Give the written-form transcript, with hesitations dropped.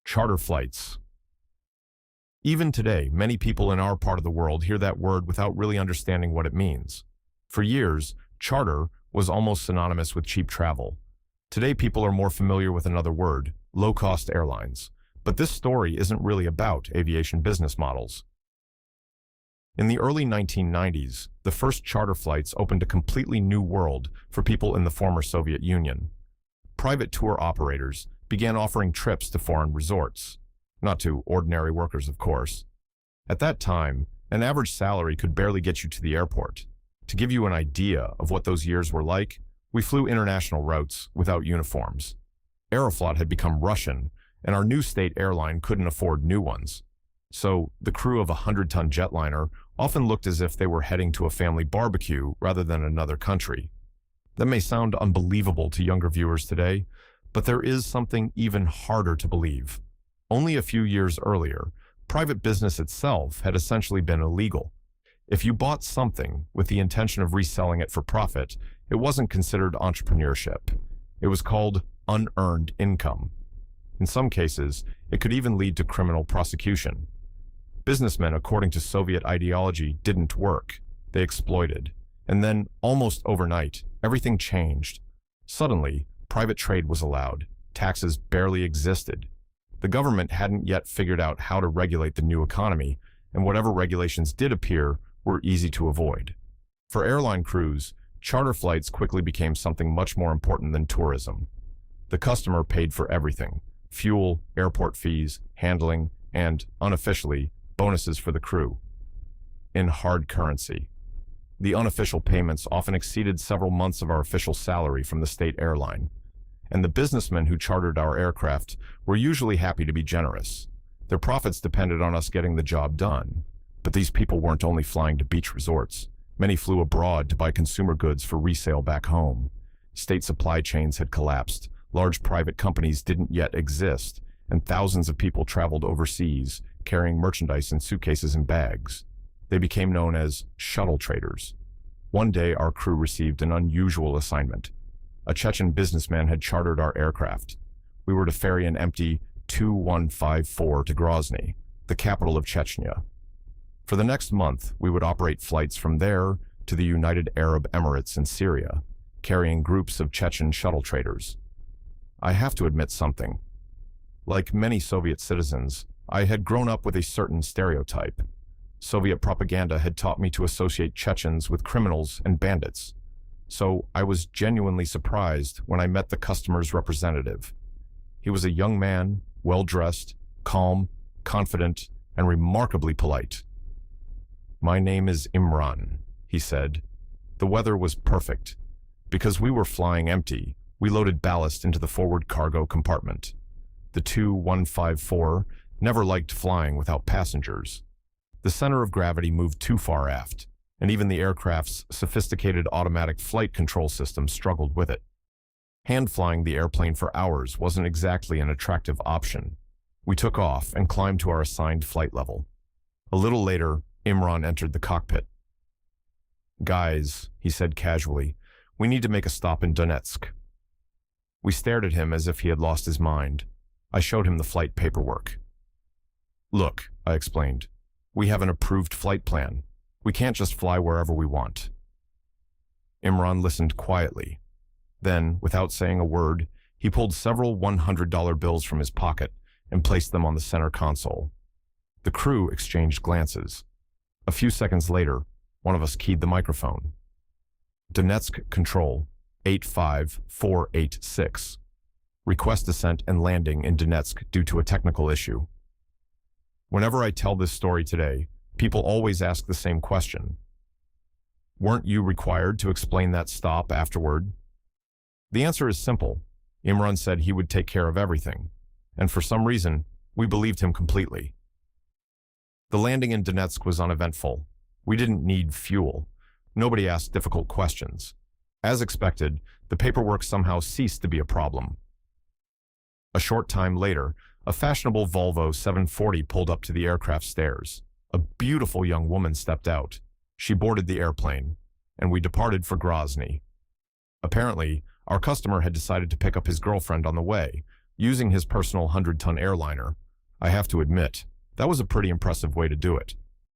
Charter flights. Even today, many people in our part of the world hear that word without really understanding what it means. For years, charter was almost synonymous with cheap travel. Today, people are more familiar with another word, low-cost airlines. But this story isn't really about aviation business models. In the early 1990s, the first charter flights opened a completely new world for people in the former Soviet Union. Private tour operators began offering trips to foreign resorts. Not to ordinary workers, of course. At that time, an average salary could barely get you to the airport. To give you an idea of what those years were like, we flew international routes without uniforms. Aeroflot had become Russian, and our new state airline couldn't afford new ones. So, the crew of a 100-ton jetliner often looked as if they were heading to a family barbecue rather than another country. That may sound unbelievable to younger viewers today, but there is something even harder to believe. Only a few years earlier, private business itself had essentially been illegal. If you bought something with the intention of reselling it for profit, it wasn't considered entrepreneurship. It was called unearned income. In some cases, it could even lead to criminal prosecution. Businessmen, according to Soviet ideology, didn't work. They exploited. And then, almost overnight, everything changed. Suddenly, private trade was allowed. Taxes barely existed. The government hadn't yet figured out how to regulate the new economy, and whatever regulations did appear were easy to avoid. For airline crews, charter flights quickly became something much more important than tourism. The customer paid for everything: fuel, airport fees, handling, and, unofficially, bonuses for the crew. In hard currency. The unofficial payments often exceeded several months of our official salary from the state airline. And the businessmen who chartered our aircraft were usually happy to be generous. Their profits depended on us getting the job done. But these people weren't only flying to beach resorts. Many flew abroad to buy consumer goods for resale back home. State supply chains had collapsed, large private companies didn't yet exist, and thousands of people traveled overseas, carrying merchandise in suitcases and bags. They became known as shuttle traders. One day, our crew received an unusual assignment. A Chechen businessman had chartered our aircraft. We were to ferry an empty Tu-154 to Grozny, the capital of Chechnya. For the next month, we would operate flights from there to the United Arab Emirates and Syria, carrying groups of Chechen shuttle traders. I have to admit something. Like many Soviet citizens, I had grown up with a certain stereotype. Soviet propaganda had taught me to associate Chechens with criminals and bandits. So I was genuinely surprised when I met the customer's representative. He was a young man, well-dressed, calm, confident, and remarkably polite. "My name is Imran," he said. The weather was perfect. Because we were flying empty, we loaded ballast into the forward cargo compartment. The Tu-154 never liked flying without passengers. The center of gravity moved too far aft, and even the aircraft's sophisticated automatic flight control system struggled with it. Hand-flying the airplane for hours wasn't exactly an attractive option. We took off and climbed to our assigned flight level. A little later, Imran entered the cockpit. "Guys," he said casually, "we need to make a stop in Donetsk." We stared at him as if he had lost his mind. I showed him the flight paperwork. "Look," I explained, "we have an approved flight plan. We can't just fly wherever we want." Imran listened quietly. Then, without saying a word, he pulled several $100 bills from his pocket and placed them on the center console. The crew exchanged glances. A few seconds later, one of us keyed the microphone. "Donetsk Control, 85486. Request descent and landing in Donetsk due to a technical issue." Whenever I tell this story today, people always ask the same question. Weren't you required to explain that stop afterward? The answer is simple. Imran said he would take care of everything, and for some reason, we believed him completely. The landing in Donetsk was uneventful. We didn't need fuel. Nobody asked difficult questions. As expected, the paperwork somehow ceased to be a problem. A short time later, a fashionable Volvo 740 pulled up to the aircraft stairs. A beautiful young woman stepped out. She boarded the airplane, and we departed for Grozny. Apparently, our customer had decided to pick up his girlfriend on the way, using his personal 100-ton airliner. I have to admit, that was a pretty impressive way to do it.